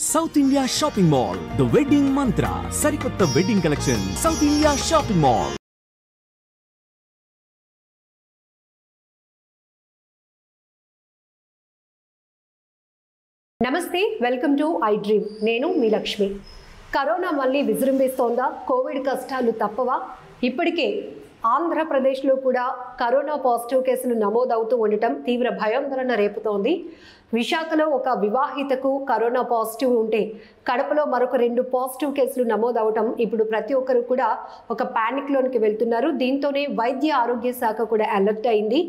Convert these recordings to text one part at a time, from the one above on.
South India Shopping Mall, The Wedding Mantra, Sarikotta Wedding Collection, South India Shopping Mall. నమస్తే, welcome to I dream. నేను మీ Lakshmi. Corona మళ్ళీ విజృంభిస్తోందా? Covid కష్టాలు తప్పవా? ఇప్పటికే ఆంధ్రప్రదేశ్లో కూడా కరోనా పాజిటివ్ కేసులు నమోదవుతూ ఉండటం తీవ్ర భయాందోళన రేపుతోంది. విశాఖలో ఒక వివాహితకు కరోనా పాజిటివ్ ఉంటే కడపలో మరొక 2 పాజిటివ్ కేసులు నమోదవటం ఇప్పుడు ప్రతి ఒక్కరు కూడా ఒక ప్యానిక్లోనికి వెళ్తున్నారు. దీంతోనే వైద్య ఆరోగ్య శాఖ కూడా అలర్ట్ అయింది.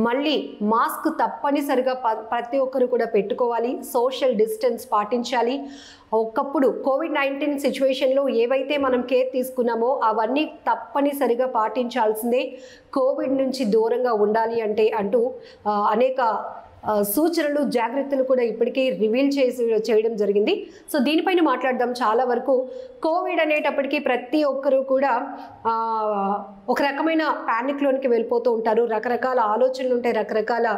మళ్ళీ మాస్క్ తప్పనిసరిగా ప్రతి ఒక్కరు కూడా పెట్టుకోవాలి, సోషల్ డిస్టెన్స్ పాటించాలి. ఒకప్పుడు కోవిడ్-19 సిచ్యువేషన్లో ఏవైతే మనం కేర్ తీసుకున్నామో అవన్నీ తప్పనిసరిగా పాటించాల్సిందే. కోవిడ్ నుంచి దూరంగా ఉండాలి అంటూ అనేక సూచనలు, జాగ్రత్తలు కూడా ఇప్పటికే రివీల్ చేయడం జరిగింది. సో దీనిపైన మాట్లాడదాం. చాలా వరకు కోవిడ్ అనేటప్పటికీ ప్రతి ఒక్కరూ కూడా ఒక రకమైన ప్యానిక్లోనికి వెళ్ళిపోతూ ఉంటారు. రకరకాల ఆలోచనలు ఉంటాయి, రకరకాల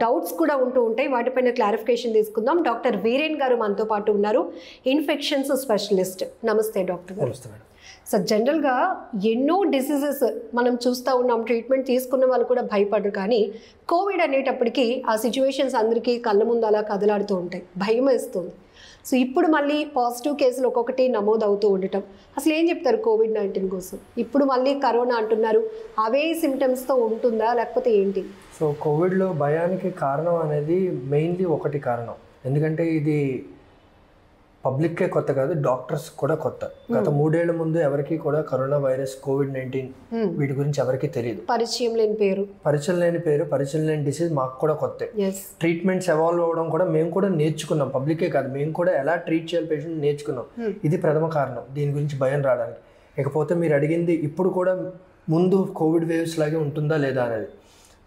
డౌట్స్ కూడా ఉంటూ ఉంటాయి. వాటిపైన క్లారిఫికేషన్ తీసుకుందాం. డాక్టర్ వీరేన్ గారు మనతో పాటు ఉన్నారు, ఇన్ఫెక్షన్స్ స్పెషలిస్ట్. నమస్తే డాక్టర్ గారు. సో జనరల్గా ఎన్నో డిసీజెస్ మనం చూస్తూ ఉన్నాం, ట్రీట్మెంట్ తీసుకున్న వాళ్ళు కూడా భయపడరు. కానీ కోవిడ్ అనేటప్పటికీ ఆ సిచ్యువేషన్స్ అందరికీ కళ్ళ ముందు అలా కదలాడుతూ ఉంటాయి, భయం వేస్తుంది. సో ఇప్పుడు మళ్ళీ పాజిటివ్ కేసులు ఒక్కొక్కటి నమోదవుతూ ఉండటం, అసలు ఏం చెప్తారు కోవిడ్-19 కోసం? ఇప్పుడు మళ్ళీ కరోనా అంటున్నారు, అవే సిమ్టమ్స్తో ఉంటుందా లేకపోతే ఏంటి? సో కోవిడ్లో భయానికి కారణం అనేది మెయిన్లీ ఒకటి కారణం. ఎందుకంటే ఇది పబ్లిక్కే కొత్త కాదు, డాక్టర్స్ కూడా కొత్త. గత 3 ఏళ్ల ముందు ఎవరికి కూడా కరోనా వైరస్, కోవిడ్-19 వీటి గురించి ఎవరికి తెలియదు. పరిచయం లేని పేరు, పరిచయం లేని డిసీజ్ మాకు కూడా కొత్త. ట్రీట్మెంట్స్ ఎవాల్వ్ అవ్వడం కూడా మేము కూడా నేర్చుకున్నాం. పబ్లికే కాదు, మేము కూడా ఎలా ట్రీట్ చేయాలి పేషెంట్ నేర్చుకున్నాం. ఇది ప్రథమ కారణం దీని గురించి భయం రావడానికి. ఇకపోతే మీరు అడిగింది ఇప్పుడు కూడా ముందు కోవిడ్ వేవ్స్ లాగే ఉంటుందా లేదా అనేది.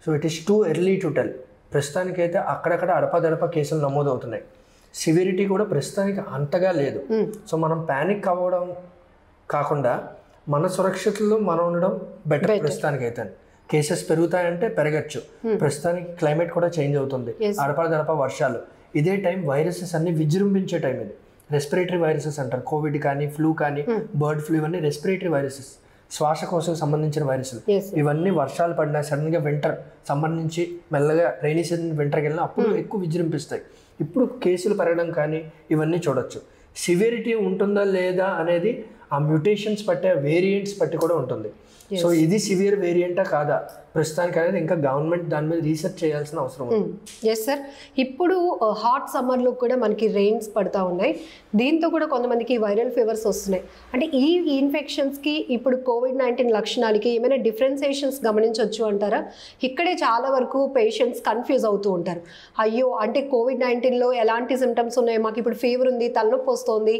So it is too early to tell. ప్రస్తుతానికైతే అక్కడక్కడ అడపదడప కేసులు నమోదవుతున్నాయి. సివిరిటీ కూడా ప్రస్తుతానికి అంతగా లేదు. సో మనం ప్యానిక్ అవ్వడం కాకుండా మన సురక్షితలో మనం ఉండడం బెటర్. ప్రస్తుతానికి అయితే కేసెస్ పెరుగుతాయంటే పెరగచ్చు. ప్రస్తుతానికి క్లైమేట్ కూడా చేంజ్ అవుతుంది, అడపదడప వర్షాలు. ఇదే టైం వైరసెస్ అన్ని విజృంభించే టైం ఇది. రెస్పిరేటరీ వైరసెస్ అంటారు. కోవిడ్ కానీ, ఫ్లూ కానీ, బర్డ్ ఫ్లూ, ఇవన్నీ రెస్పిరేటరీ వైరసెస్, శ్వాసకోశకు సంబంధించిన వైరస్లు. ఇవన్నీ వర్షాలు పడినా, సడన్గా వింటర్ సమ్మర్ నుంచి మెల్లగా రైనీ సీజన్ వింటర్కి వెళ్ళినా అప్పుడు ఎక్కువ విజృంభిస్తాయి. ఇప్పుడు కేసులు పెరగడం కానీ ఇవన్నీ చూడొచ్చు. సివిరిటీ ఉంటుందా లేదా అనేది ఆ మ్యూటేషన్స్ బట్టి, వేరియంట్స్ బట్టి కూడా ఉంటుంది. సో ఇది సివియర్ వేరియంటా కాదా ప్రస్తుతానికి అనేది ఇంకా గవర్నమెంట్ దాని మీద రీసెర్చ్ చేయాల్సిన అవసరం ఉంది. Yes sir. ఇప్పుడు హాట్ సమ్మర్లో కూడా మనకి రెయిన్స్ పడుతూ ఉన్నాయి. దీంతో కూడా కొంతమందికి వైరల్ ఫీవర్స్ వస్తున్నాయి. అంటే ఈ ఇన్ఫెక్షన్స్కి ఇప్పుడు కోవిడ్-19 లక్షణాలకి ఏమైనా డిఫరెన్సియేషన్స్ గమనించవచ్చు అంటారా? ఇక్కడే చాలా వరకు పేషెంట్స్ కన్ఫ్యూజ్ అవుతూ ఉంటారు. అయ్యో, అంటే కోవిడ్-19లో ఎలాంటి సిమ్టమ్స్ ఉన్నాయి, మాకు ఇప్పుడు ఫీవర్ ఉంది, తలనొప్పి వస్తుంది,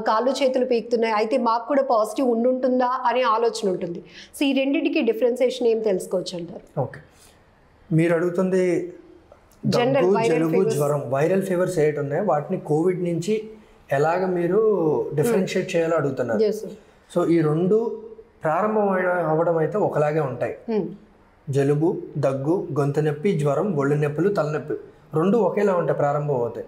కాళ్ళు చేతులు పీకుతున్నాయి, అయితే మాకు కూడా పాజిటివ్ ఉంటుందా అనే ఆలోచన ఉంటుంది. సో ఈ రెండింటికి డిఫరెన్సియేషన్ ఏం తెలుసుకోవచ్చు అంటారు? ఓకే, మీరు అడుగుతుంది దగ్గు, జలుబు, జ్వరం, వైరల్ ఫీవర్స్ ఏటి ఉన్నాయో వాటిని కోవిడ్ నుంచి ఎలాగ మీరు డిఫరెన్షియేట్ చేయాలో అడుగుతున్నారు. సో ఈ రెండు ప్రారంభం అవ్వడం అయితే ఒకలాగే ఉంటాయి. జలుబు, దగ్గు, గొంతు నొప్పి, జ్వరం, ఒళ్ళు నొప్పులు, తలనొప్పి రెండు ఒకేలా ఉంటాయి, ప్రారంభం అవుతాయి.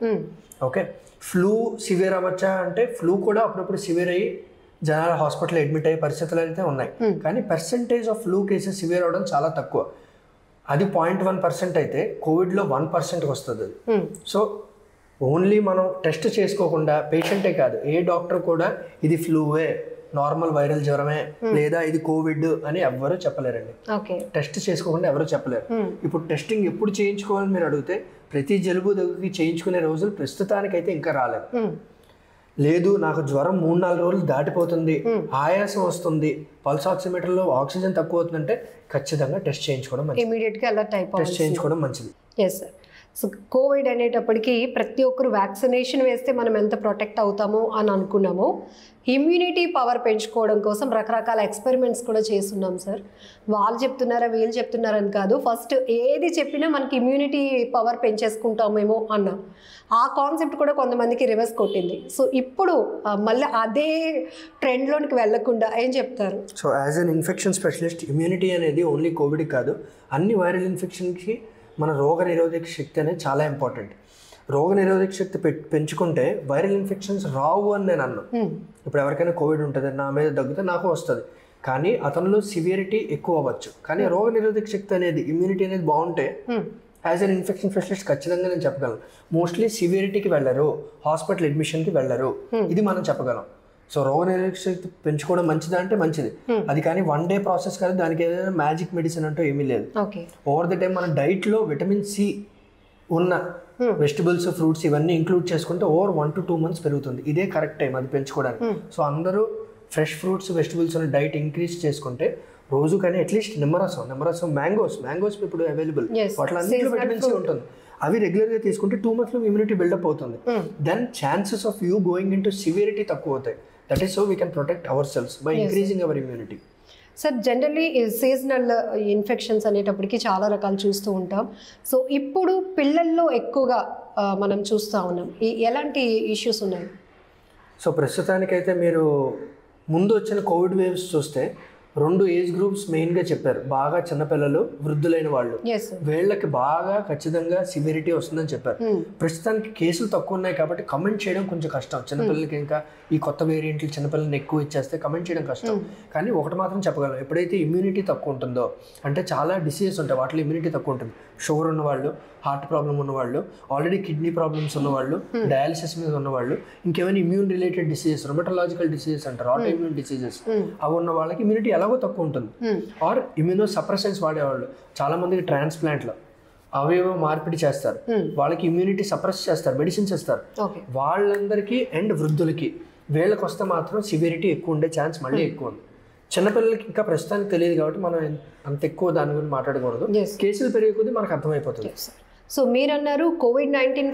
ఓకే, ఫ్లూ సివియర్ అవ్వచ్చా అంటే ఫ్లూ కూడా అప్పుడప్పుడు సివియర్ అయ్యి జనాలు హాస్పిటల్ అడ్మిట్ అయ్యే పరిస్థితులు అయితే ఉన్నాయి. కానీ percentage of flu cases severe అవ్వడం చాలా తక్కువ. అది 0.1% అయితే కోవిడ్లో 1%కి వస్తుంది అది. సో ఓన్లీ మనం టెస్ట్ చేసుకోకుండా, పేషెంటే కాదు ఏ డాక్టర్ కూడా ఇది ఫ్లూవే, నార్మల్ వైరల్ జ్వరమే, లేదా ఇది కోవిడ్ అని ఎవ్వరూ చెప్పలేరండి. టెస్ట్ చేసుకోకుండా ఎవరు చెప్పలేరు. ఇప్పుడు టెస్టింగ్ ఎప్పుడు చేయించుకోవాలని మీరు అడిగితే ప్రతి జలుబు దగ్గరికి చేయించుకునే రోజులు ప్రస్తుతానికైతే ఇంకా రాలేదు. లేదు, నాకు జ్వరం 3-4 రోజులు దాటిపోతుంది, ఆయాసం వస్తుంది, పల్స్ ఆక్సిమీటర్లో ఆక్సిజన్ తక్కువ అవుతుందంటే ఖచ్చితంగా టెస్ట్ చేయించుకోవడం మంచిది. ఇమీడియట్గా అలర్ట్ అయిపోవాలి, టెస్ట్ చేయించుకోవడం మంచిది. Yes sir. సో కోవిడ్ అనేటప్పటికీ ప్రతి ఒక్కరు వ్యాక్సినేషన్ వేస్తే మనం ఎంత ప్రొటెక్ట్ అవుతామో అని అనుకున్నామో, ఇమ్యూనిటీ పవర్ పెంచుకోవడం కోసం రకరకాల ఎక్స్పెరిమెంట్స్ కూడా చేస్తున్నాం సార్. వాళ్ళు చెప్తున్నారా వీళ్ళు చెప్తున్నారని కాదు, ఫస్ట్ ఏది చెప్పినా మనకి ఇమ్యూనిటీ పవర్ పెంచేసుకుంటామేమో అన్నాం. ఆ కాన్సెప్ట్ కూడా కొంతమందికి రివర్స్ కొట్టింది. సో ఇప్పుడు మళ్ళీ అదే ట్రెండ్లోనికి వెళ్ళకుండా ఏం చెప్తారు? So as an infection specialist, immunity అనేది ఓన్లీ కోవిడ్ కాదు, అన్ని వైరల్ ఇన్ఫెక్షన్కి మన రోగ నిరోధక శక్తి అనేది చాలా ఇంపార్టెంట్. రోగనిరోధక శక్తి పెంచుకుంటే వైరల్ ఇన్ఫెక్షన్స్ రావు అని నేను అన్నాను. ఇప్పుడు ఎవరికైనా కోవిడ్ ఉంటుంది, నా మీద దగ్గితే నాకు వస్తుంది, కానీ అతనిలో సివియరిటీ ఎక్కువ అవ్వచ్చు. కానీ రోగనిరోధక శక్తి అనేది, ఇమ్యూనిటీ అనేది బాగుంటే యాజ్ అన్ ఇన్ఫెక్షన్ స్పెషలిస్ట్ ఖచ్చితంగా నేను చెప్పగలను. మోస్ట్లీ సివియరిటీకి వెళ్ళరు, హాస్పిటల్ అడ్మిషన్కి వెళ్ళరు, ఇది మనం చెప్పగలం. సో రోగనిరోధక శక్తి పెంచుకోవడం మంచిదా అంటే మంచిది, అది కానీ 1 day ప్రాసెస్ కాదు, దానికి ఏదైనా మ్యాజిక్ మెడిసిన్ అంటూ ఏమీ లేదు. ఓవర్ ద టైం మన డైట్లో విటమిన్ సి ఉన్న వెజిటబుల్స్, ఫ్రూట్స్ ఇవన్నీ ఇంక్లూడ్ చేసుకుంటే ఓవర్ 1 to 2 months పెరుగుతుంది. ఇదే కరెక్ట్ టైం అది పెంచుకోవడానికి. సో అందరూ ఫ్రెష్ ఫ్రూట్స్, వెజిటబుల్స్ ఉన్న డైట్ ఇంక్రీజ్ చేసుకుంటే రోజు కానీ అట్లీస్ట్ నిమ్మరసం, మ్యాంగోస్ ఇప్పుడు అవైలబుల్, వాటిలో అన్నింటిలో విటమిన్ సి ఉంటుంది. అవి రెగ్యులర్గా తీసుకుంటే 2 monthsలో ఇమ్యూనిటీ బిల్డప్ అవుతుంది. Then chances of you going into severity తక్కువ అవుతాయి. That is so we can protect our cells by increasing our immunity. Sir, generally seasonal infections అనేటప్పటికి చాలా రకాలు చూస్తూ ఉంటాం. సో ఇప్పుడు పిల్లల్లో ఎక్కువగా మనం చూస్తూ ఉన్నాం. ఎలాంటి ఇష్యూస్ ఉన్నాయి? సో ప్రస్తుతానికైతే మీరు ముందు వచ్చిన కోవిడ్ వేవ్స్ చూస్తే 2 ఏజ్ గ్రూప్స్ మెయిన్గా చెప్పారు. బాగా చిన్నపిల్లలు, వృద్ధులైన వాళ్ళు, వీళ్ళకి బాగా ఖచ్చితంగా సివియరిటీ వస్తుందని చెప్పారు. ప్రస్తుతానికి కేసులు తక్కువ ఉన్నాయి కాబట్టి కమెంట్ చేయడం కొంచెం కష్టం. చిన్నపిల్లలకి ఇంకా ఈ కొత్త వేరియంట్లు చిన్నపిల్లల్ని ఎక్కువ ఇచ్చేస్తే కమెంట్ చేయడం కష్టం. కానీ ఒకటి మాత్రం చెప్పగలం, ఎప్పుడైతే ఇమ్యూనిటీ తక్కువ ఉంటుందో, అంటే చాలా డిసీజెస్ ఉంటాయి వాటిలో ఇమ్యూనిటీ తక్కువ ఉంటుంది. షుగర్ ఉన్నవాళ్ళు, హార్ట్ ప్రాబ్లం ఉన్నవాళ్ళు, ఆల్రెడీ కిడ్నీ ప్రాబ్లమ్స్ ఉన్నవాళ్ళు, డయాలిసిస్ మీద ఉన్నవాళ్ళు, ఇంకేమైనా ఇమ్యూన్ రిలేటెడ్ డిసీజెస్, రొమటలాజికల్ డిసీజెస్ అంటారు, ఆటో ఇమ్యూన్ డిసీజెస్, అవి ఉన్న వాళ్ళకి ఇమ్యూనిటీ ఎలాగో తక్కువ ఉంటుంది. ఆర్ ఇమ్యూనో సప్రెసెన్స్ వాడేవాళ్ళు, చాలా మందికి ట్రాన్స్ప్లాంట్లో అవేవో మార్పిడి చేస్తారు, వాళ్ళకి ఇమ్యూనిటీ సప్రెస్ చేస్తారు, మెడిసిన్స్ ఇస్తారు. వాళ్ళందరికీ అండ్ వృద్ధులకి వీళ్ళకి వస్తే మాత్రం సివియరిటీ ఎక్కువ ఉండే ఛాన్స్ మళ్ళీ ఎక్కువ ఉంది. చిన్నపిల్లలకి ఇంకా ప్రస్తుతానికి తెలియదు కాబట్టి మనం అంత ఎక్కువ దాని గురించి మాట్లాడకూడదు. కేసులు పెరిగే కొద్దీ మనకు అర్థమైపోతుంది. సో మీరు అన్నారు COVID-19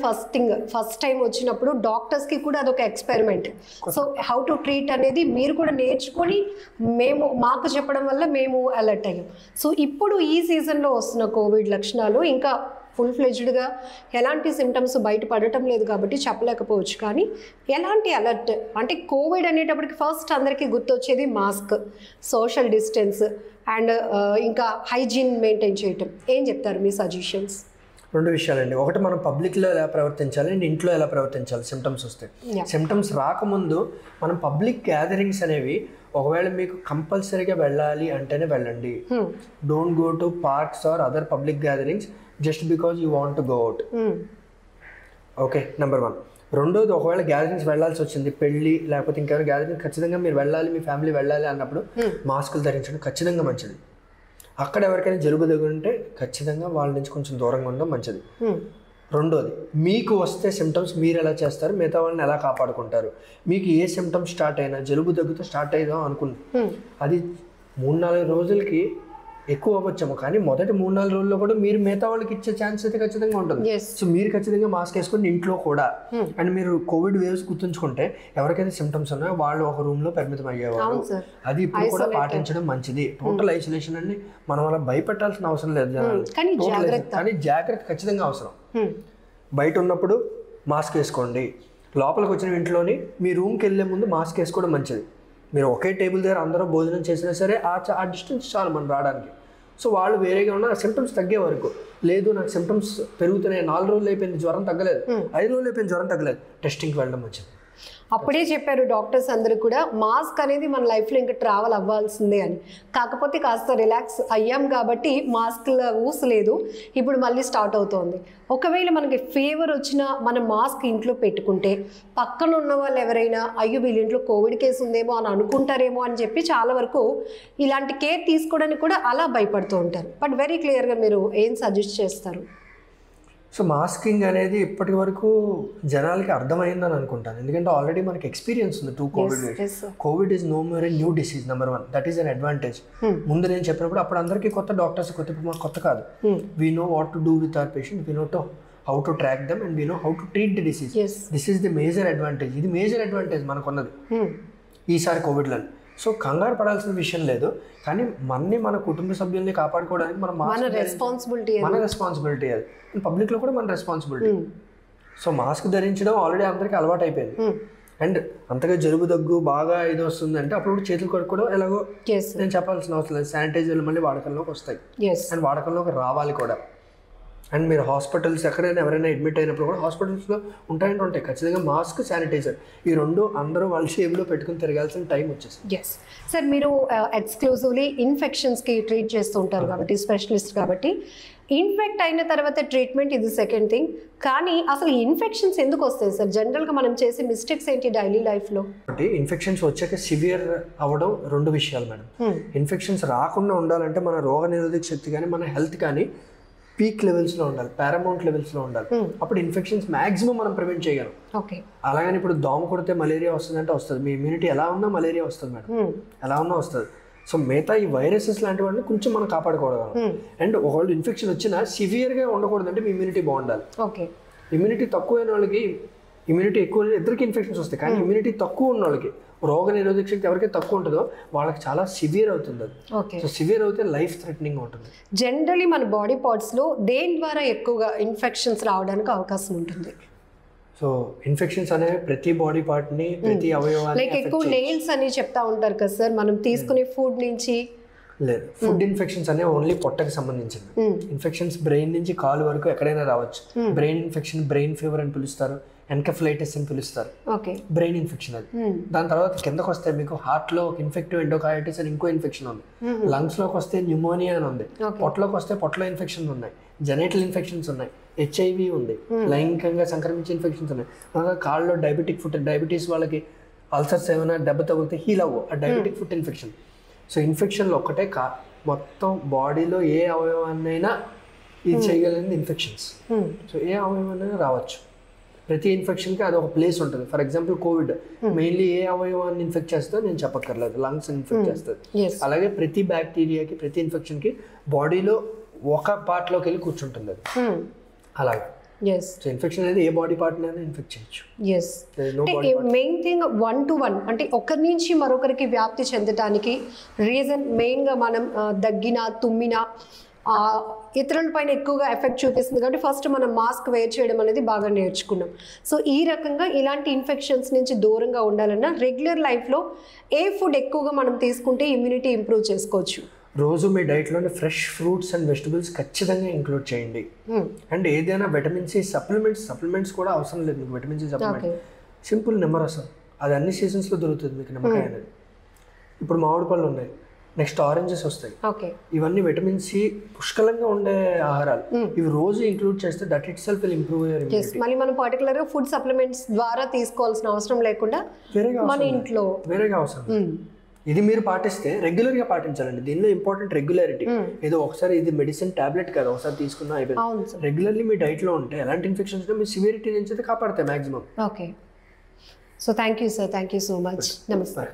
ఫస్ట్ టైం వచ్చినప్పుడు డాక్టర్స్కి కూడా అదొక experiment. So how to treat అనేది మీరు కూడా నేర్చుకొని మాకు చెప్పడం వల్ల మేము అలర్ట్ అయ్యాం. సో ఇప్పుడు ఈ సీజన్లో వస్తున్న కోవిడ్ లక్షణాలు ఇంకా ఫుల్ ఫ్లెజ్డ్గా ఎలాంటి సిమ్టమ్స్ బయటపడటం లేదు కాబట్టి చెప్పలేకపోవచ్చు. కానీ ఎలాంటి అలర్ట్ అంటే కోవిడ్ అనేటప్పటికి ఫస్ట్ అందరికీ గుర్తొచ్చేది మాస్క్, సోషల్ డిస్టెన్స్ అండ్ ఇంకా హైజీన్ మెయింటైన్ చేయటం. ఏం చెప్తారు మీ సజెషన్స్? 2 విషయాలండి. ఒకటి, మనం పబ్లిక్లో ఎలా ప్రవర్తించాలి అండ్ ఇంట్లో ఎలా ప్రవర్తించాలి సిమ్టమ్స్ వస్తే. సిమ్టమ్స్ రాకముందు మనం పబ్లిక్ గ్యాదరింగ్స్ అనేవి, ఒకవేళ మీకు కంపల్సరీగా వెళ్ళాలి అంటేనే వెళ్ళండి. Don't go to parks or other public gatherings just because you want to go out. Okay, number 1. రెండోది, ఒకవేళ గ్యాదరింగ్స్ వెళ్ళాల్సి వచ్చింది, పెళ్ళి లేకపోతే ఇంకేమైనా గ్యాదరింగ్ ఖచ్చితంగా మీరు వెళ్ళాలి, మీ ఫ్యామిలీ వెళ్ళాలి అన్నప్పుడు మాస్కులు ధరించడం ఖచ్చితంగా మంచిది. అక్కడ ఎవరికైనా జలుబు దగ్గుంటే ఖచ్చితంగా వాళ్ళ నుంచి కొంచెం దూరంగా ఉండడం మంచిది. రెండోది, మీకు వస్తే సిమ్టమ్స్ మీరు ఎలా చేస్తారు, మిగతా వాళ్ళని ఎలా కాపాడుకుంటారు. మీకు ఏ సిమ్టమ్స్ స్టార్ట్ అయినా, జలుబు దగ్గుతో స్టార్ట్ అయ్యాం అనుకుంది, అది 3-4 రోజులకి ఎక్కువ అవ్వచ్చాము, కానీ మొదటి 3-4 రోజుల్లో కూడా మీరు మిగతా వాళ్ళకి ఇచ్చే ఛాన్స్ అయితే ఖచ్చితంగా ఉంటుంది. సో మీరు ఖచ్చితంగా మాస్క్ వేసుకుని ఇంట్లో కూడా. అండ్ మీరు కోవిడ్ వేవ్స్ గుర్తుంచుకుంటే ఎవరికైతే సిమ్టమ్స్ ఉన్నాయో వాళ్ళు ఒక రూమ్ లో పరిమితం అయ్యేవారు. అది ఇప్పుడు కూడా పాటించడం మంచిది. టోటల్ ఐసోలేషన్ అని మనం అలా భయపెట్టాల్సిన అవసరం లేదు జనాలు, కానీ జాగ్రత్త ఖచ్చితంగా అవసరం. బయట ఉన్నప్పుడు మాస్క్ వేసుకోండి, లోపలికి వచ్చిన ఇంట్లోని మీ రూమ్కి వెళ్ళే ముందు మాస్క్ వేసుకోవడం మంచిది. మీరు ఒకే టేబుల్ దగ్గర అందరూ భోజనం చేసినా సరే ఆ డిస్టెన్స్ చాలు మనం రావడానికి. సో వాళ్ళు వేరేగా ఉన్న సిమ్టమ్స్ తగ్గే వరకు, లేదు నాకు సిమ్టమ్స్ పెరుగుతున్నాయి, 4 రోజులు అయిపోయింది జ్వరం తగ్గలేదు, 5 రోజులు అయిపోయింది జ్వరం తగ్గలేదు, టెస్టింగ్కి వెళ్ళడం మంచిది. అప్పుడే చెప్పారు డాక్టర్స్ అందరూ కూడా, మాస్క్ అనేది మన లైఫ్లో ఇంకా ట్రావెల్ అవ్వాల్సిందే అని. కాకపోతే కాస్త రిలాక్స్ అయ్యాం కాబట్టి మాస్క్ల ఊసలేదు, ఇప్పుడు మళ్ళీ స్టార్ట్ అవుతోంది. ఒకవేళ మనకి ఫీవర్ వచ్చినా మనం మాస్క్ ఇంట్లో పెట్టుకుంటే పక్కన ఉన్న వాళ్ళు ఎవరైనా అయ్యో వీళ్ళ ఇంట్లో కోవిడ్ కేసు ఉందేమో అని అనుకుంటారేమో అని చెప్పి చాలా వరకు ఇలాంటి కేర్ తీసుకోవడానికి కూడా అలా భయపడుతూ ఉంటారు. బట్ వెరీ క్లియర్గా మీరు ఏం సజెస్ట్ చేస్తారు? సో మాస్కింగ్ అనేది ఇప్పటి వరకు జనాలకి అర్థమైందని అనుకుంటాను, ఎందుకంటే ఆల్రెడీ మనకి ఎక్స్పీరియన్స్ ఉంది 2 covid waves. Covid is no more a new disease, number 1. That is an advantage. ముందు నేను చెప్పినప్పుడు అప్పుడు అందరికీ కొత్త, డాక్టర్స్ కొత్త, మాకు కొత్త కాదు. We know what to do with our patient, we know how to track them and we know how to treat the disease. This is the major advantage. ఇది మేజర్ అడ్వాంటేజ్ మనకున్నది ఈసారి కోవిడ్లో. సో కంగారు పడాల్సిన విషయం లేదు, కానీ మన కుటుంబ సభ్యుల్ని కాపాడుకోవడానికి మన రెస్పాన్సిబిలిటీ అది. పబ్లిక్లో కూడా మన రెస్పాన్సిబిలిటీ. సో మాస్క్ ధరించడం ఆల్రెడీ అందరికీ అలవాటు అయిపోయింది. అండ్ అంతగా జలుబు దగ్గు బాగా ఇది వస్తుంది అంటే అప్పుడు చేతులు కడుక్కోవడం ఎలాగో నేను చెప్పాల్సిన అవసరం లేదు. శానిటైజర్లు మళ్ళీ వాడకంలోకి వస్తాయి అండ్ వాడకంలోకి రావాలి కూడా. అండ్ మీరు హాస్పిటల్స్ ఎక్కడైనా ఎవరైనా అడ్మిట్ అయినప్పుడు కూడా హాస్పిటల్స్లో ఉంటాయి ఖచ్చితంగా మాస్క్, శానిటైజర్, ఈ రెండు అందరూ వాళ్ళ షేప్లో పెట్టుకుని తిరగాల్సిన టైం వచ్చేసింది. ఎస్ సార్, మీరు ఎక్స్క్లూజివ్లీ ఇన్ఫెక్షన్స్కి ట్రీట్ చేస్తూ ఉంటారు కాబట్టి, స్పెషలిస్ట్ కాబట్టి, ఇన్ఫెక్ట్ అయిన తర్వాత ట్రీట్మెంట్ ఇది సెకండ్ థింగ్. కానీ అసలు ఇన్ఫెక్షన్స్ ఎందుకు వస్తాయి సార్? జనరల్గా మనం చేసే మిస్టేక్స్ ఏంటి డైలీ లైఫ్లో? అంటే ఇన్ఫెక్షన్స్ వచ్చాక సివియర్ అవ్వడం రెండు విషయాలు మేడం. ఇన్ఫెక్షన్స్ రాకుండా ఉండాలంటే మన రోగ నిరోధక శక్తి కానీ మన హెల్త్ కానీ పీక్ లెవెల్స్లో ఉండాలి, పారామౌంట్ లెవెల్స్లో ఉండాలి. అప్పుడు ఇన్ఫెక్షన్స్ మ్యాక్సిమం మనం ప్రివెంట్ చేయగలం. ఓకే, అలాగని ఇప్పుడు దోమ కొడితే మలేరియా వస్తుందంటే వస్తుంది, మీ ఇమ్యూనిటీ ఎలా ఉన్నా మలేరియా వస్తుంది మేడం, ఎలా ఉన్నా వస్తుంది. సో మిగతా ఈ వైరసెస్ లాంటి వాటిని కొంచెం మనం కాపాడుకోవడం. అండ్ ఒకవేళ ఇన్ఫెక్షన్ వచ్చినా సివియర్గా ఉండకూడదు అంటే మీ ఇమ్యూనిటీ బాగుండాలి. ఓకే, ఇమ్యూనిటీ తక్కువ అయిన వాళ్ళకి ఇమ్యూనిటీ ఎక్కువ, ఇద్దరికి ఇన్ఫెక్షన్స్ వస్తాయి. కానీ ఇమ్యూనిటీ తక్కువ ఉన్న వాళ్ళకి, రోగ నిరోధక శక్తి ఎవరికి తక్కువ ఉంటుందో వాళ్ళకి చాలా సివియర్ అవుతుంది అది. ఓకే, సో సివియర్ అయితే లైఫ్ థ్రెటనింగ్ ఉంటుంది. జనరలీ మన బాడీ పార్ట్స్లో దేని ద్వారా ఎక్కువగా ఇన్ఫెక్షన్స్ రావడానికి అవకాశం ఉంటుంది? సో ఇన్ఫెక్షన్స్ అనేవి ప్రతి బాడీ పార్ట్ని, ప్రతి అవయవాన్ని, లైక్ ఎక్కువ నెయిల్స్ అని చెప్తా ఉంటారు కదా సార్, మనం తీసుకునే ఫుడ్ నుంచి. లేదు, ఫుడ్ ఇన్ఫెక్షన్స్ అనేవి ఓన్లీ పొట్టకి సంబంధించింది. ఇన్ఫెక్షన్స్ బ్రెయిన్ నుంచి కాలు వరకు ఎక్కడైనా రావచ్చు. బ్రెయిన్ ఇన్ఫెక్షన్ బ్రెయిన్ ఫీవర్ అని పిలుస్తారు, ఎన్కెఫలైటిస్ అని పిలుస్తారు. ఓకే, బ్రెయిన్ ఇన్ఫెక్షన్ అది. దాని తర్వాత కిందకు వస్తే మీకు హార్ట్ లో ఇన్ఫెక్టివ్ ఎండోకార్డిటిస్ అని ఇంకో ఇన్ఫెక్షన్ ఉంది. లంగ్స్ లోకి వస్తే న్యూమోనియా అని ఉంది. పొట్టలోకి వస్తే పొట్టలో ఇన్ఫెక్షన్స్ ఉన్నాయి, జెనైటల్ ఇన్ఫెక్షన్స్ ఉన్నాయి, HIV ఉంది, లైంగికంగా సంక్రమించే ఇన్ఫెక్షన్స్ ఉన్నాయి. అలాగే కాళ్ళలో డయాబెటీస్ వాళ్ళకి అల్సర్స్ ఏమైనా దెబ్బ తగిలితే హీల్ అవ్వు, ఆ డయాబెటిక్ ఫుట్ ఇన్ఫెక్షన్. సో ఇన్ఫెక్షన్లు ఒక్కటే మొత్తం బాడీలో ఏ అవయవాన్నైనా ఇది చేయగలిగింది ఇన్ఫెక్షన్స్. సో ఏ అవయవాన్నైనా రావచ్చు. ప్రతి ఇన్ఫెక్షన్కి అది ఒక ప్లేస్ ఉంటుంది. ఫర్ ఎగ్జాంపుల్ కోవిడ్ మెయిన్లీ ఏ అవయవాన్ని ఇన్ఫెక్ట్ చేస్తుందో నేను చెప్పక్కర్లేదు, లంగ్స్ ఇన్ఫెక్ట్ చేస్తుంది. అలాగే ప్రతి బ్యాక్టీరియాకి, ప్రతి ఇన్ఫెక్షన్కి బాడీలో ఒక పార్ట్లోకి వెళ్ళి కూర్చుంటుంది అది. అలాగే సో ఇన్ఫెక్షన్ అనేది ఏ బాడీ పార్ట్ అయినా ఇన్ఫెక్ట్ చేయొచ్చు. మెయిన్ థింగ్ 1 to 1 అంటే ఒకరి నుంచి మరొకరికి వ్యాప్తి చెందడానికి రీజన్ మెయిన్గా మనం దగ్గిన, తుమ్మిన, ఇతరుల పైన ఎక్కువగా ఎఫెక్ట్ చూపిస్తుంది కాబట్టి ఫస్ట్ మనం మాస్క్ వేర్ చేయడం అనేది బాగా నేర్చుకున్నాం. సో ఈ రకంగా ఇలాంటి ఇన్ఫెక్షన్స్ నుంచి దూరంగా ఉండాలన్నా రెగ్యులర్ లైఫ్లో ఏ ఫుడ్ ఎక్కువగా మనం తీసుకుంటే ఇమ్యూనిటీ ఇంప్రూవ్ చేసుకోవచ్చు? రోజు మీ డైట్లోనే ఫ్రెష్ ఫ్రూట్స్ అండ్ వెజిటబుల్స్ ఖచ్చితంగా ఇంక్లూడ్ చేయండి. అండ్ ఏదైనా విటమిన్ సి సప్లిమెంట్స్ కూడా అవసరం లేదు మీకు. విటమిన్ సి సప్లిమెంట్ సింపుల్ నిమ్మరసం, అది అన్ని సీజన్స్లో దొరుకుతుంది మీకు. నిమ్మకాయ అనేది, ఇప్పుడు మామిడి పళ్ళు ఉన్నాయి, నెక్స్ట్ ఆరెంజెస్ వస్తాయి. ఇవన్నీ విటమిన్ సి పుష్కలంగా ఉండే ఆహారాలు. ఇవి రోజు ఇంక్లూడ్ చేస్తే that it self will improve your immunity. మళ్ళీ మనం పర్టికులర్గా ఫుడ్ సప్లిమెంట్స్ ద్వారా తీసుకోవాల్సిన అవసరం లేకుండా మన ఇంట్లో వేరేగా అవసరం. ఇది మీరు పాటిస్తే రెగ్యులర్గా పాటించాలండి. దీనిలో ఇంపార్టెంట్ రెగ్యులారిటీ. ఏదో ఒకసారి ఇది మెడిసిన్ టాబ్లెట్ కాదు, ఒకసారి తీసుకున్నా అయిపోయింది. రెగ్యులర్లీ మీ డైట్లో ఉంటే ఎలాంటి ఇన్ఫెక్షన్స్ మీ సివియరిటీ నుంచి అయితే కాపాడతాయి maximum. Okay, so thank you sir, thank you so much. నమస్తే.